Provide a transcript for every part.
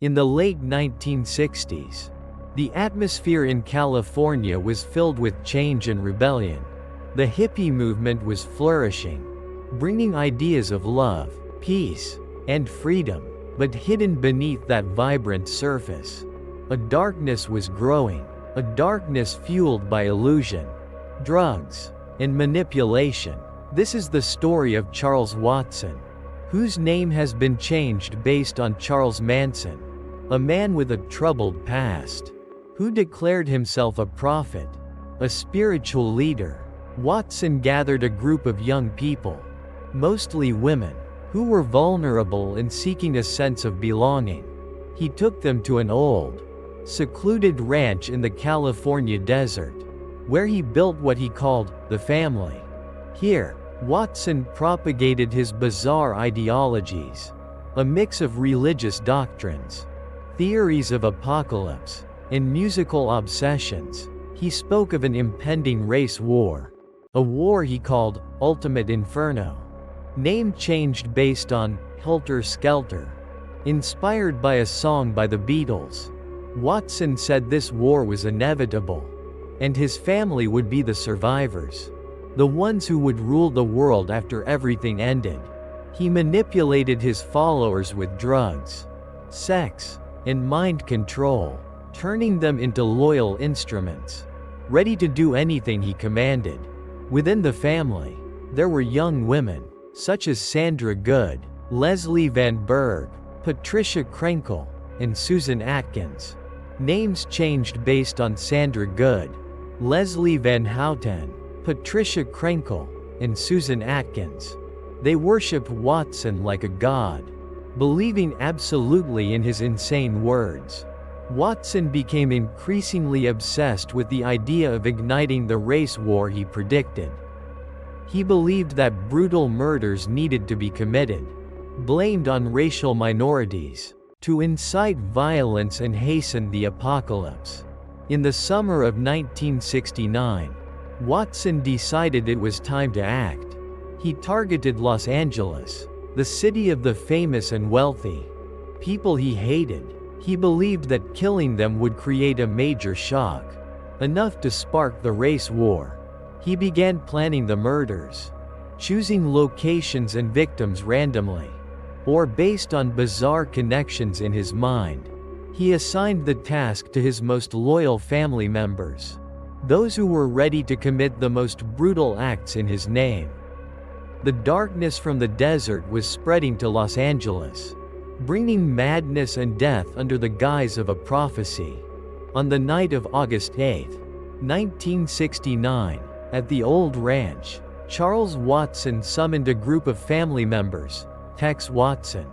In the late 1960s, the atmosphere in California was filled with change and rebellion. The hippie movement was flourishing, bringing ideas of love, peace, and freedom. But hidden beneath that vibrant surface, a darkness was growing, a darkness fueled by illusion, drugs, and manipulation. This is the story of Charles Watson, whose name has been changed based on Charles Manson, a man with a troubled past, who declared himself a prophet, a spiritual leader. Watson gathered a group of young people, mostly women, who were vulnerable and seeking a sense of belonging. He took them to an old, secluded ranch in the California desert, where he built what he called the family. Here, Watson propagated his bizarre ideologies, a mix of religious doctrines, theories of apocalypse, and musical obsessions. He spoke of an impending race war, a war he called Ultimate Inferno, name changed based on Helter Skelter, inspired by a song by the Beatles. Watson said this war was inevitable, and his family would be the survivors, the ones who would rule the world after everything ended. He manipulated his followers with drugs, sex, and mind control, turning them into loyal instruments, ready to do anything he commanded. Within the family, there were young women, such as Sandra Good, Leslie Van Berg, Patricia Krenkel, and Susan Atkins. Names changed based on Sandra Good, Leslie Van Houten, Patricia Krenkel, and Susan Atkins. They worshipped Watson like a god, believing absolutely in his insane words. Watson became increasingly obsessed with the idea of igniting the race war he predicted. He believed that brutal murders needed to be committed, blamed on racial minorities, to incite violence and hasten the apocalypse. In the summer of 1969, Watson decided it was time to act. He targeted Los Angeles, the city of the famous and wealthy, people he hated. He believed that killing them would create a major shock, enough to spark the race war. He began planning the murders, choosing locations and victims randomly, or based on bizarre connections in his mind. He assigned the task to his most loyal family members, those who were ready to commit the most brutal acts in his name. The darkness from the desert was spreading to Los Angeles, bringing madness and death under the guise of a prophecy. On the night of August 8, 1969, at the old ranch, Charles Watson summoned a group of family members: Tex Watson,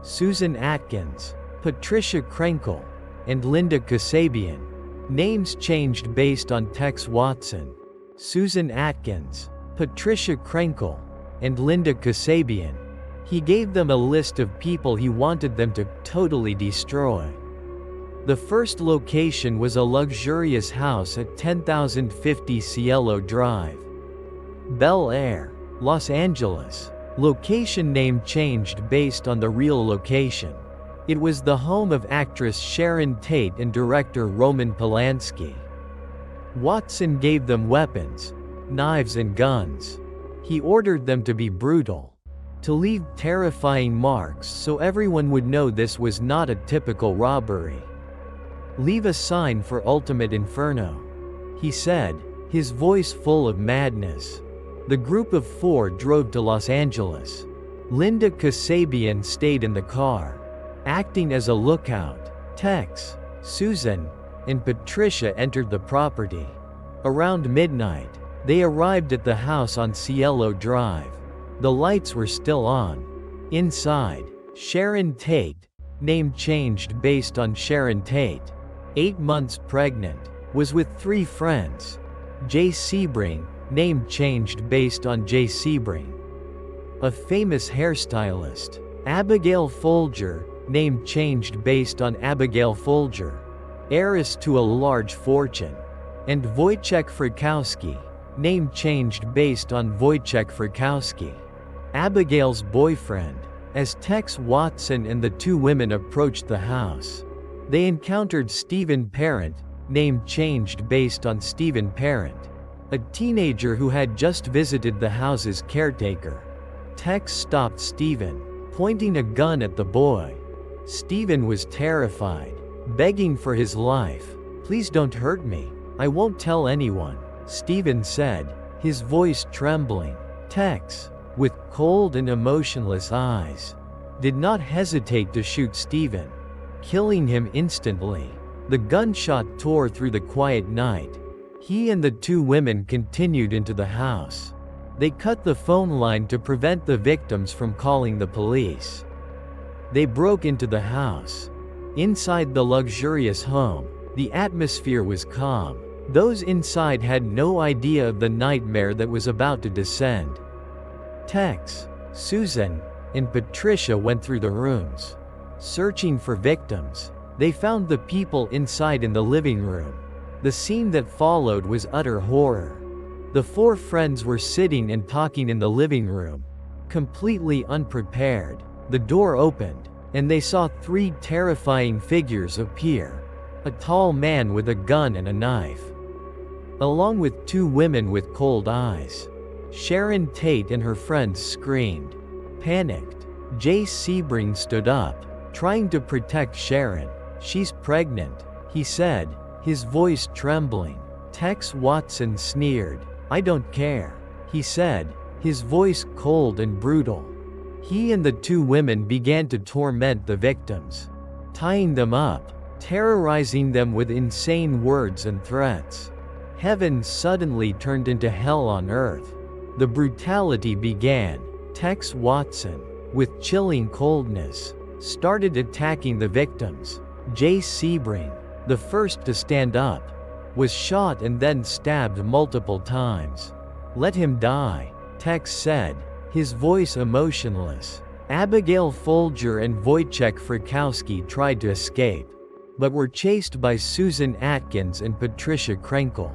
Susan Atkins, Patricia Krenkel, and Linda Kasabian. Names changed based on Tex Watson, Susan Atkins, Patricia Krenkel, and Linda Kasabian. He gave them a list of people he wanted them to totally destroy. The first location was a luxurious house at 10,050 Cielo Drive, Bel Air, Los Angeles. Location name changed based on the real location. It was the home of actress Sharon Tate and director Roman Polanski. Watson gave them weapons, knives and guns. He ordered them to be brutal, to leave terrifying marks so everyone would know this was not a typical robbery. "Leave a sign for Ultimate Inferno," he said, his voice full of madness. The group of four drove to Los Angeles. Linda Kasabian stayed in the car, acting as a lookout. Tex, Susan, and Patricia entered the property. Around midnight, they arrived at the house on Cielo Drive. The lights were still on. Inside, Sharon Tate, name changed based on Sharon Tate, 8 months pregnant, was with 3 friends. Jay Sebring, name changed based on Jay Sebring, a famous hairstylist. Abigail Folger, name changed based on Abigail Folger, heiress to a large fortune. And Wojciech Frykowski, name changed based on Wojciech Frykowski, Abigail's boyfriend. As Tex Watson and the two women approached the house, they encountered Stephen Parent, name changed based on Stephen Parent, a teenager who had just visited the house's caretaker. Tex stopped Stephen, pointing a gun at the boy. Stephen was terrified, begging for his life. "Please don't hurt me. I won't tell anyone," Stephen said, his voice trembling. Tex, with cold and emotionless eyes, did not hesitate to shoot Stephen, killing him instantly. The gunshot tore through the quiet night. He and the two women continued into the house. They cut the phone line to prevent the victims from calling the police. They broke into the house. Inside the luxurious home, the atmosphere was calm. Those inside had no idea of the nightmare that was about to descend. Tex, Susan, and Patricia went through the rooms, searching for victims. They found the people inside in the living room. The scene that followed was utter horror. The four friends were sitting and talking in the living room, completely unprepared. The door opened, and they saw three terrifying figures appear. A tall man with a gun and a knife, along with two women with cold eyes. Sharon Tate and her friends screamed. Panicked, Jay Sebring stood up, trying to protect Sharon. "She's pregnant," he said, his voice trembling. Tex Watson sneered. "I don't care," he said, his voice cold and brutal. He and the two women began to torment the victims, tying them up, terrorizing them with insane words and threats. Heaven suddenly turned into hell on earth. The brutality began. Tex Watson, with chilling coldness, started attacking the victims. Jay Sebring, the first to stand up, was shot and then stabbed multiple times. "Let him die," Tex said, his voice emotionless. Abigail Folger and Wojciech Frykowski tried to escape, but were chased by Susan Atkins and Patricia Krenkel.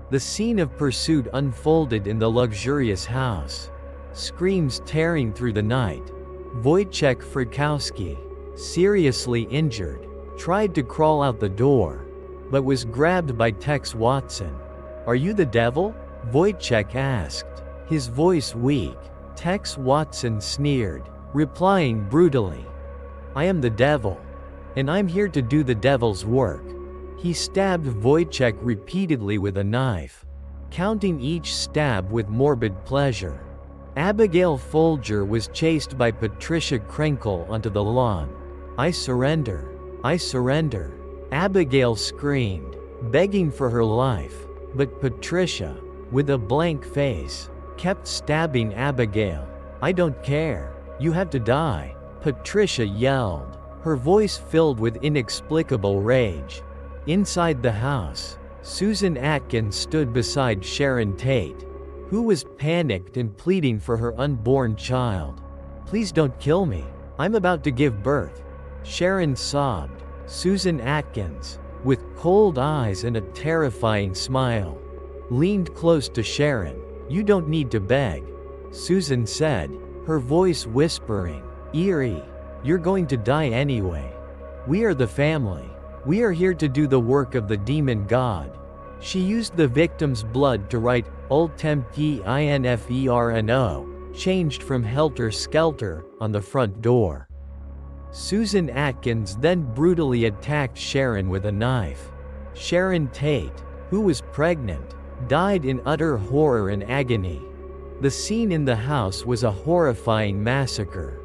The scene of pursuit unfolded in the luxurious house. Screams tearing through the night. Wojciech Frykowski, seriously injured, tried to crawl out the door, but was grabbed by Tex Watson. "Are you the devil?" Wojciech asked, his voice weak. Tex Watson sneered, replying brutally, "I am the devil, and I'm here to do the devil's work." He stabbed Wojciech repeatedly with a knife, counting each stab with morbid pleasure. Abigail Folger was chased by Patricia Krenkel onto the lawn. "I surrender. I surrender," Abigail screamed, begging for her life. But Patricia, with a blank face, kept stabbing Abigail. "I don't care. You have to die," Patricia yelled, her voice filled with inexplicable rage. Inside the house, Susan Atkins stood beside Sharon Tate, who was panicked and pleading for her unborn child. "Please don't kill me. I'm about to give birth," Sharon sobbed. Susan Atkins, with cold eyes and a terrifying smile, leaned close to Sharon. "You don't need to beg," Susan said, her voice whispering, eerie. "You're going to die anyway. We are the family. We are here to do the work of the demon god." She used the victim's blood to write Ultem THIEN, changed from Helter Skelter, on the front door. Susan Atkins then brutally attacked Sharon with a knife. Sharon Tate, who was pregnant, died in utter horror and agony. The scene in the house was a horrifying massacre.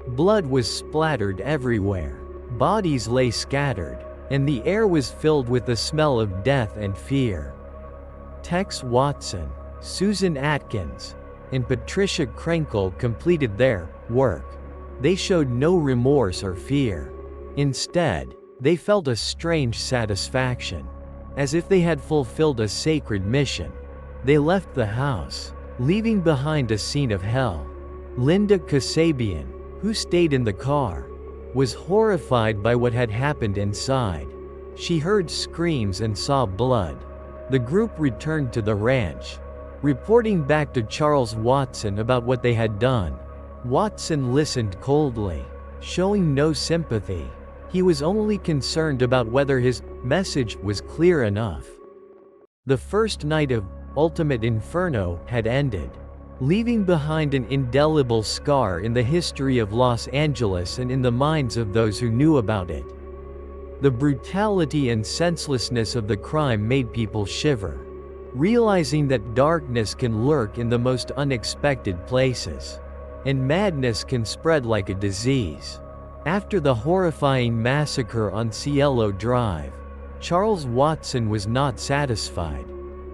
Blood was splattered everywhere. Bodies lay scattered, and the air was filled with the smell of death and fear. Tex Watson, Susan Atkins, and Patricia Krenkel completed their work. They showed no remorse or fear. Instead, they felt a strange satisfaction, as if they had fulfilled a sacred mission. They left the house, leaving behind a scene of hell. Linda Kasabian, who stayed in the car, was horrified by what had happened inside. She heard screams and saw blood. The group returned to the ranch, reporting back to Charles Watson about what they had done. Watson listened coldly, showing no sympathy. He was only concerned about whether his message was clear enough. The first night of Ultimate Inferno had ended, leaving behind an indelible scar in the history of Los Angeles and in the minds of those who knew about it. The brutality and senselessness of the crime made people shiver, realizing that darkness can lurk in the most unexpected places, and madness can spread like a disease. After the horrifying massacre on Cielo Drive, Charles Watson was not satisfied.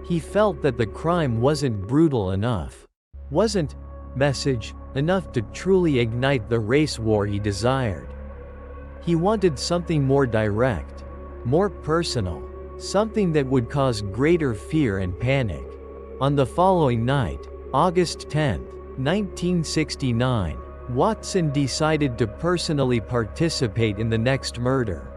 He felt that the crime wasn't brutal enough, wasn't message enough to truly ignite the race war he desired. He wanted something more direct, more personal, something that would cause greater fear and panic. On the following night, August 10, 1969, Watson decided to personally participate in the next murder.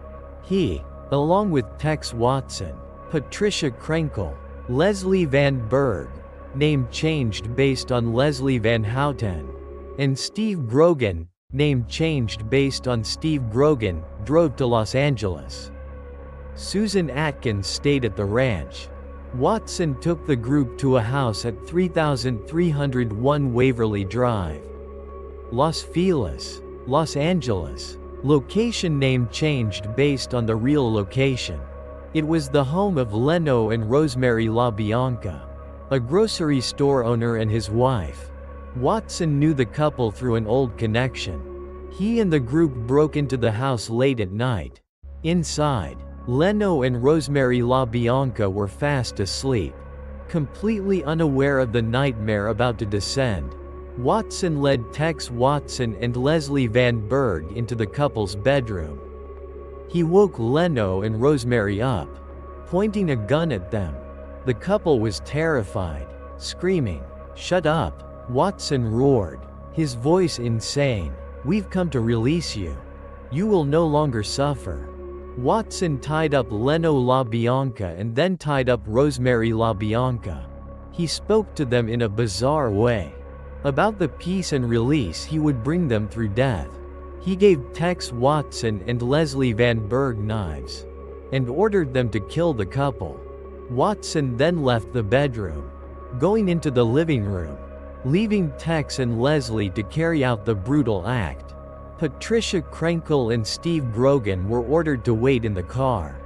He, along with Tex Watson, Patricia Krenkel, Leslie Van Berg, name changed based on Leslie Van Houten, and Steve Grogan, name changed based on Steve Grogan, drove to Los Angeles. Susan Atkins stayed at the ranch. Watson took the group to a house at 3301 Waverly Drive, Los Feliz, Los Angeles. Location name changed based on the real location. It was the home of Leno and Rosemary LaBianca, a grocery store owner and his wife. Watson knew the couple through an old connection. He and the group broke into the house late at night. Inside, Leno and Rosemary LaBianca were fast asleep. Completely unaware of the nightmare about to descend, Watson led Tex Watson and Leslie Van Berg into the couple's bedroom. He woke Leno and Rosemary up, pointing a gun at them. The couple was terrified, screaming, "Shut up!" Watson roared, his voice insane. "We've come to release you. You will no longer suffer." Watson tied up Leno LaBianca and then tied up Rosemary LaBianca. He spoke to them in a bizarre way about the peace and release he would bring them through death. He gave Tex Watson and Leslie Van Berg knives, and ordered them to kill the couple. Watson then left the bedroom, going into the living room, leaving Tex and Leslie to carry out the brutal act. Patricia Krenkel and Steve Grogan were ordered to wait in the car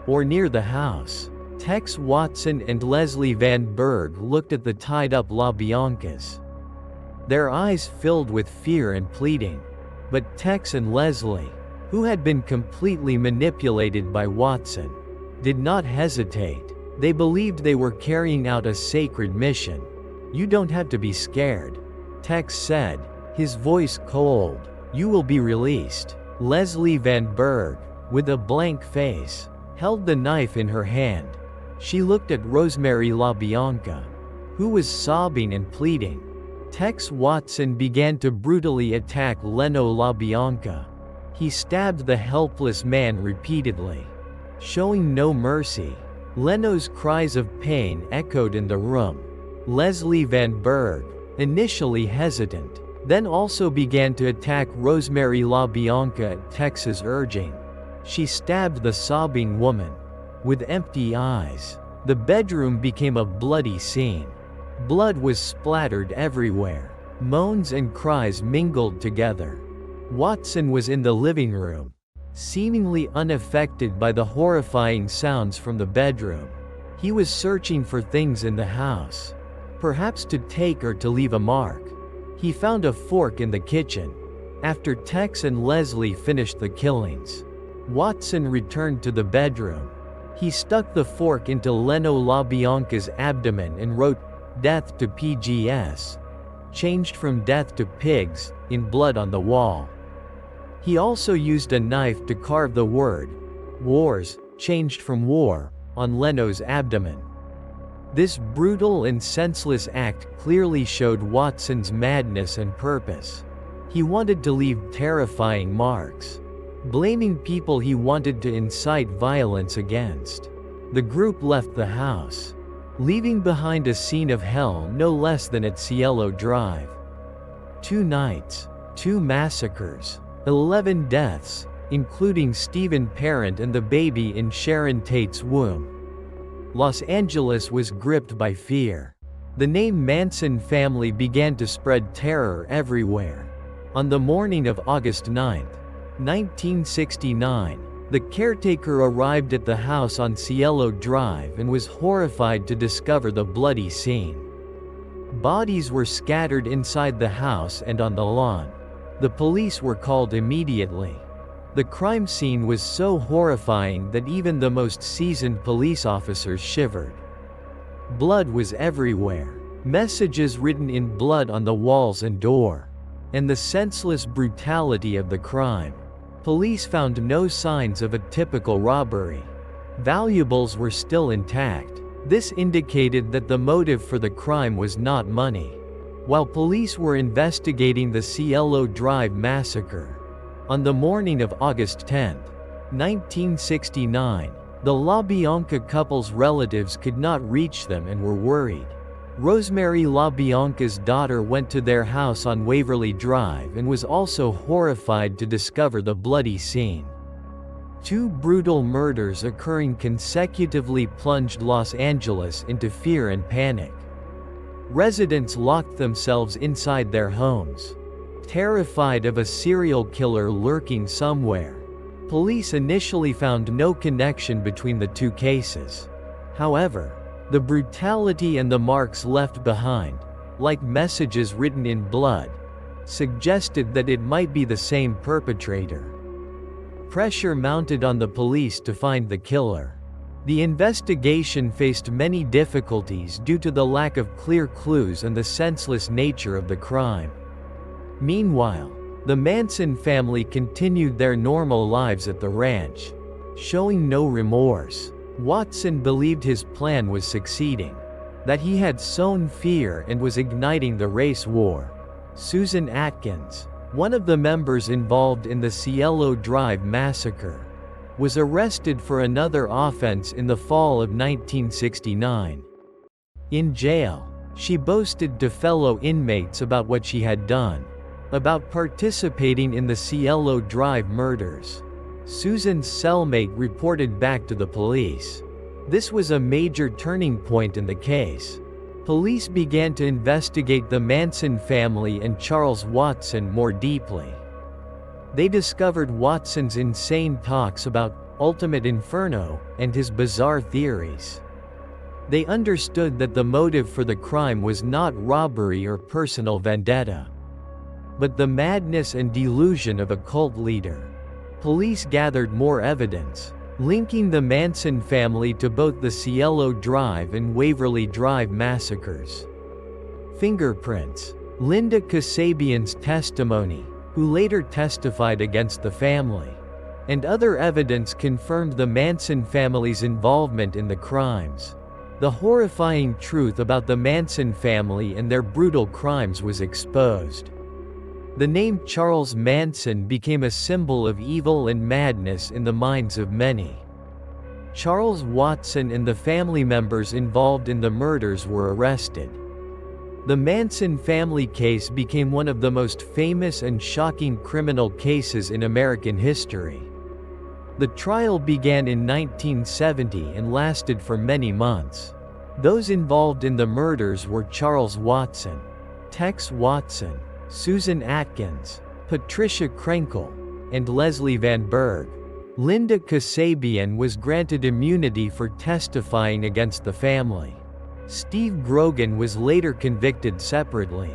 or near the house. Tex Watson and Leslie Van Berg looked at the tied-up LaBiancas, their eyes filled with fear and pleading. But Tex and Leslie, who had been completely manipulated by Watson, did not hesitate. They believed they were carrying out a sacred mission. "You don't have to be scared," Tex said, his voice cold. "You will be released." Leslie Van Berg, with a blank face, held the knife in her hand. She looked at Rosemary LaBianca, who was sobbing and pleading. Tex Watson began to brutally attack Leno LaBianca. He stabbed the helpless man repeatedly, showing no mercy. Leno's cries of pain echoed in the room. Leslie Van Berg, initially hesitant, then also began to attack Rosemary LaBianca at Tex's urging. She stabbed the sobbing woman. With empty eyes, the bedroom became a bloody scene. Blood was splattered everywhere. Moans and cries mingled together. Watson was in the living room, seemingly unaffected by the horrifying sounds from the bedroom. He was searching for things in the house, perhaps to take or to leave a mark. He found a fork in the kitchen. After Tex and Leslie finished the killings, Watson returned to the bedroom. He stuck the fork into Leno LaBianca's abdomen and wrote, "Death to PGS," changed from "Death to Pigs," in blood on the wall. He also used a knife to carve the word, "Wars," changed from "War," on Leno's abdomen. This brutal and senseless act clearly showed Watson's madness and purpose. He wanted to leave terrifying marks, blaming people he wanted to incite violence against. The group left the house, leaving behind a scene of hell no less than at Cielo Drive. 2 nights, 2 massacres, 11 deaths, including Stephen Parent and the baby in Sharon Tate's womb. Los Angeles was gripped by fear. The name Manson family began to spread terror everywhere. On the morning of August 9, 1969, the caretaker arrived at the house on Cielo Drive and was horrified to discover the bloody scene. Bodies were scattered inside the house and on the lawn. The police were called immediately. The crime scene was so horrifying that even the most seasoned police officers shivered. Blood was everywhere, messages written in blood on the walls and door, and the senseless brutality of the crime. Police found no signs of a typical robbery. Valuables were still intact. This indicated that the motive for the crime was not money. While police were investigating the Cielo Drive massacre, on the morning of August 10, 1969, the LaBianca couple's relatives could not reach them and were worried. Rosemary LaBianca's daughter went to their house on Waverly Drive and was also horrified to discover the bloody scene. 2 brutal murders occurring consecutively plunged Los Angeles into fear and panic. Residents locked themselves inside their homes, terrified of a serial killer lurking somewhere. Police initially found no connection between the 2 cases. However, the brutality and the marks left behind, like messages written in blood, suggested that it might be the same perpetrator. Pressure mounted on the police to find the killer. The investigation faced many difficulties due to the lack of clear clues and the senseless nature of the crime. Meanwhile, the Manson family continued their normal lives at the ranch, showing no remorse. Watson believed his plan was succeeding, that he had sown fear and was igniting the race war. Susan Atkins, one of the members involved in the Cielo Drive massacre, was arrested for another offense in the fall of 1969. In jail, she boasted to fellow inmates about what she had done, about participating in the Cielo Drive murders. Susan's cellmate reported back to the police. This was a major turning point in the case. Police began to investigate the Manson family and Charles Watson more deeply. They discovered Watson's insane talks about ultimate inferno and his bizarre theories. They understood that the motive for the crime was not robbery or personal vendetta, but the madness and delusion of a cult leader. Police gathered more evidence, linking the Manson family to both the Cielo Drive and Waverly Drive massacres. Fingerprints. Linda Kasabian's testimony, who later testified against the family, and other evidence confirmed the Manson family's involvement in the crimes. The horrifying truth about the Manson family and their brutal crimes was exposed. The name Charles Manson became a symbol of evil and madness in the minds of many. Charles Watson and the family members involved in the murders were arrested. The Manson family case became one of the most famous and shocking criminal cases in American history. The trial began in 1970 and lasted for many months. Those involved in the murders were Charles Watson, Tex Watson, Susan Atkins, Patricia Krenkel, and Leslie Van Berg. Linda Kasabian was granted immunity for testifying against the family. Steve Grogan was later convicted separately.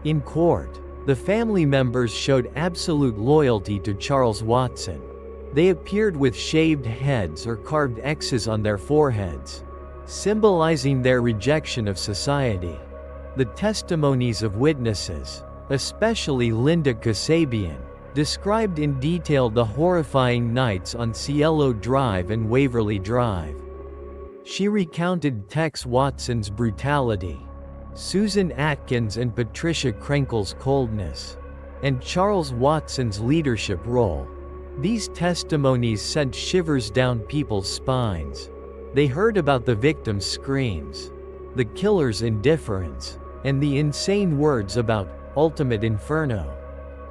In court, the family members showed absolute loyalty to Charles Watson. They appeared with shaved heads or carved X's on their foreheads, symbolizing their rejection of society. The testimonies of witnesses, especially Linda Kasabian, described in detail the horrifying nights on Cielo Drive and Waverly Drive. She recounted Tex Watson's brutality, Susan Atkins and Patricia Krenkel's coldness, and Charles Watson's leadership role. These testimonies sent shivers down people's spines. They heard about the victim's screams, the killer's indifference, and the insane words about ultimate inferno.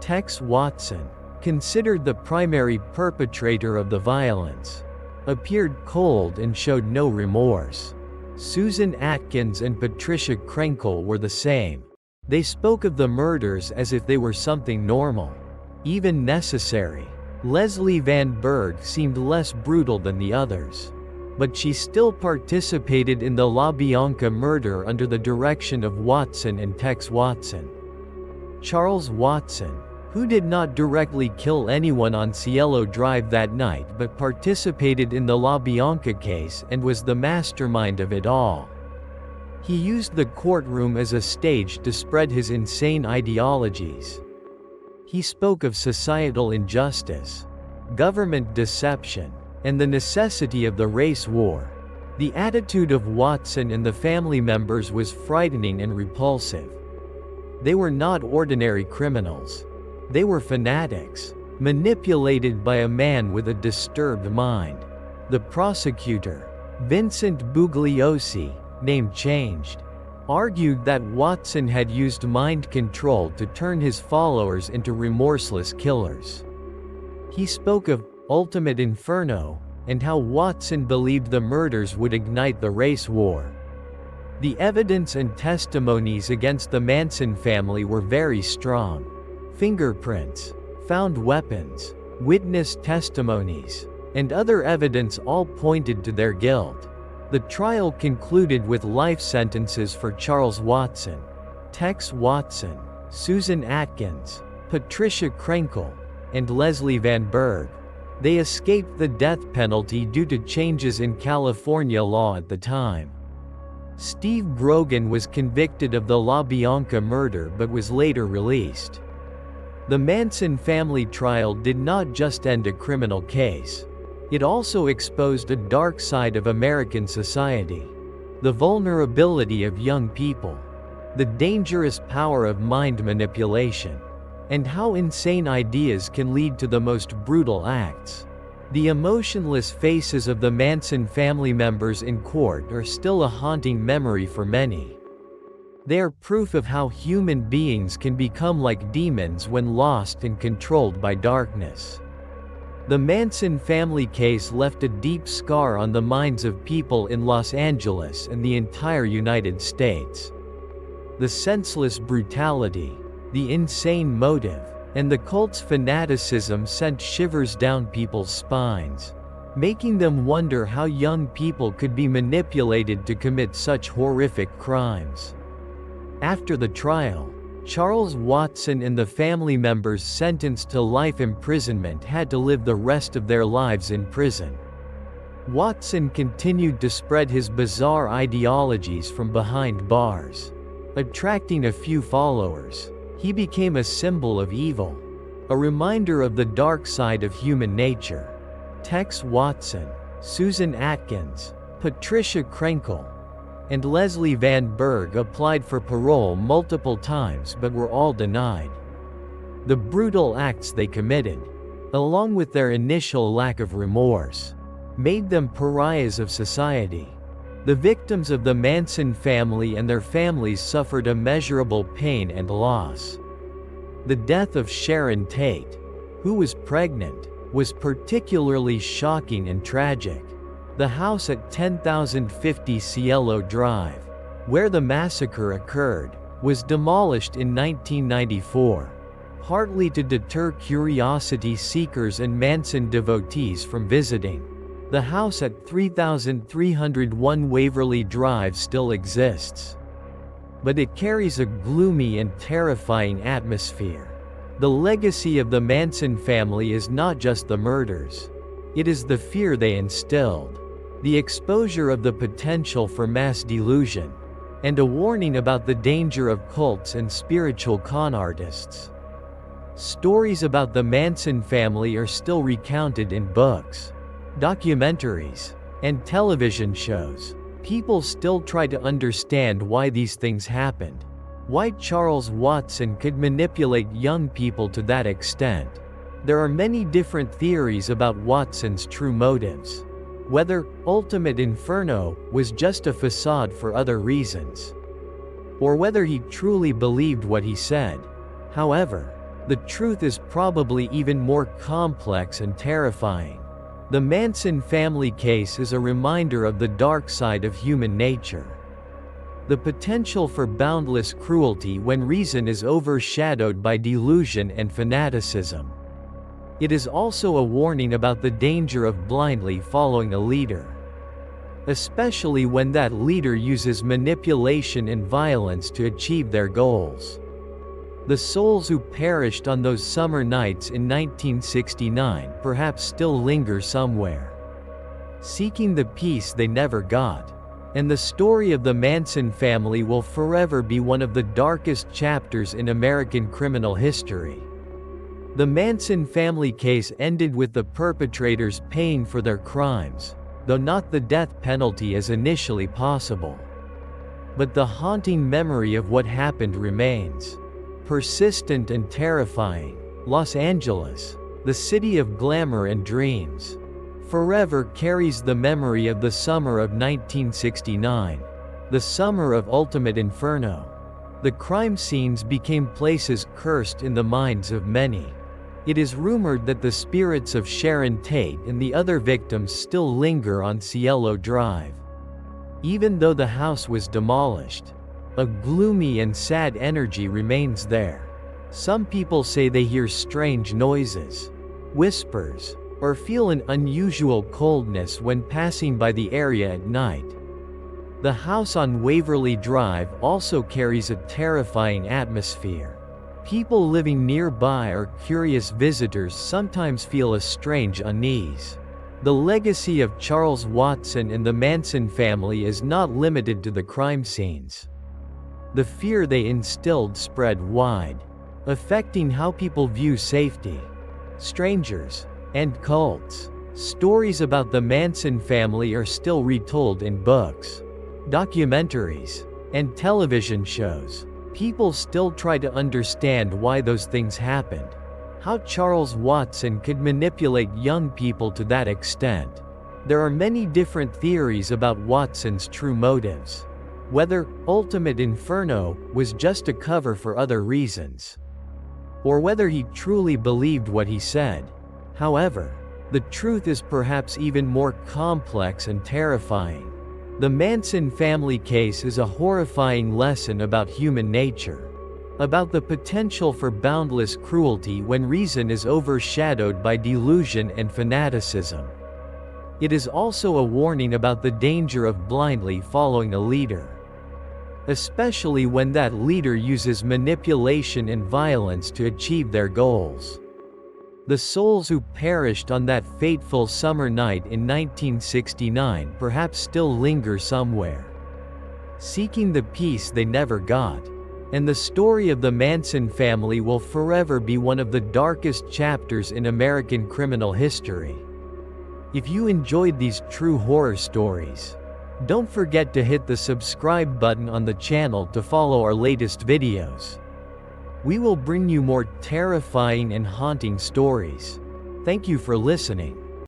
Tex Watson, considered the primary perpetrator of the violence, appeared cold and showed no remorse. Susan Atkins and Patricia Krenkel were the same. They spoke of the murders as if they were something normal, even necessary. Leslie Van Berg seemed less brutal than the others, but she still participated in the La Bianca murder under the direction of Watson and Tex Watson. Charles Watson, who did not directly kill anyone on Cielo Drive that night but participated in the La Bianca case and was the mastermind of it all. He used the courtroom as a stage to spread his insane ideologies. He spoke of societal injustice, government deception, and the necessity of the race war. The attitude of Watson and the family members was frightening and repulsive. They were not ordinary criminals. They were fanatics, manipulated by a man with a disturbed mind. The prosecutor, Vincent Bugliosi, name changed, argued that Watson had used mind control to turn his followers into remorseless killers. He spoke of ultimate inferno and how Watson believed the murders would ignite the race war. The evidence and testimonies against the Manson family were very strong. Fingerprints, found weapons, witness testimonies, and other evidence all pointed to their guilt. The trial concluded with life sentences for Charles Watson, Tex Watson, Susan Atkins, Patricia Krenkel, and Leslie Van Berg. They escaped the death penalty due to changes in California law at the time. Steve Grogan was convicted of the La Bianca murder but was later released. The Manson family trial did not just end a criminal case. It also exposed a dark side of American society. The vulnerability of young people, the dangerous power of mind manipulation, and how insane ideas can lead to the most brutal acts. The emotionless faces of the Manson family members in court are still a haunting memory for many. They are proof of how human beings can become like demons when lost and controlled by darkness. The Manson family case left a deep scar on the minds of people in Los Angeles and the entire United States. The senseless brutality, the insane motive, and the cult's fanaticism sent shivers down people's spines, making them wonder how young people could be manipulated to commit such horrific crimes. After the trial, Charles Watson and the family members sentenced to life imprisonment had to live the rest of their lives in prison. Watson continued to spread his bizarre ideologies from behind bars. Attracting a few followers, he became a symbol of evil, a reminder of the dark side of human nature. Tex Watson, Susan Atkins, Patricia Krenkel, and Leslie Van Berg applied for parole multiple times but were all denied. The brutal acts they committed, along with their initial lack of remorse, made them pariahs of society. The victims of the Manson family and their families suffered immeasurable pain and loss. The death of Sharon Tate, who was pregnant, was particularly shocking and tragic. The house at 10,050 Cielo Drive, where the massacre occurred, was demolished in 1994, partly to deter curiosity seekers and Manson devotees from visiting. The house at 3301 Waverly Drive still exists, but it carries a gloomy and terrifying atmosphere. The legacy of the Manson family is not just the murders. It is the fear they instilled, the exposure of the potential for mass delusion, and a warning about the danger of cults and spiritual con artists. Stories about the Manson family are still recounted in books, documentaries, and television shows. People still try to understand why these things happened, why Charles Watson could manipulate young people to that extent. There are many different theories about Watson's true motives. Whether ultimate inferno was just a facade for other reasons, or whether he truly believed what he said. However, the truth is probably even more complex and terrifying. The Manson family case is a reminder of the dark side of human nature. The potential for boundless cruelty when reason is overshadowed by delusion and fanaticism. It is also a warning about the danger of blindly following a leader, especially when that leader uses manipulation and violence to achieve their goals. The souls who perished on those summer nights in 1969 perhaps still linger somewhere, seeking the peace they never got. And the story of the Manson family will forever be one of the darkest chapters in American criminal history. The Manson family case ended with the perpetrators paying for their crimes, though not the death penalty as initially possible. But the haunting memory of what happened remains. Persistent and terrifying, Los Angeles, the city of glamour and dreams, forever carries the memory of the summer of 1969, the summer of ultimate inferno. The crime scenes became places cursed in the minds of many. It is rumored that the spirits of Sharon Tate and the other victims still linger on Cielo Drive. Even though the house was demolished, a gloomy and sad energy remains there. Some people say they hear strange noises, whispers, or feel an unusual coldness when passing by the area at night. The house on Waverly Drive also carries a terrifying atmosphere. People living nearby or curious visitors sometimes feel a strange unease. The legacy of Charles Watson and the Manson family is not limited to the crime scenes. The fear they instilled spread wide, affecting how people view safety, strangers, and cults. Stories about the Manson family are still retold in books, documentaries, and television shows. People still try to understand why those things happened, how Charles Watson could manipulate young people to that extent. There are many different theories about Watson's true motives, whether Ultimate Inferno was just a cover for other reasons, or whether he truly believed what he said. However, the truth is perhaps even more complex and terrifying. The Manson family case is a horrifying lesson about human nature, about the potential for boundless cruelty when reason is overshadowed by delusion and fanaticism. It is also a warning about the danger of blindly following a leader, especially when that leader uses manipulation and violence to achieve their goals. The souls who perished on that fateful summer night in 1969 perhaps still linger somewhere, seeking the peace they never got. And the story of the Manson family will forever be one of the darkest chapters in American criminal history. If you enjoyed these true horror stories, don't forget to hit the subscribe button on the channel to follow our latest videos. We will bring you more terrifying and haunting stories. Thank you for listening.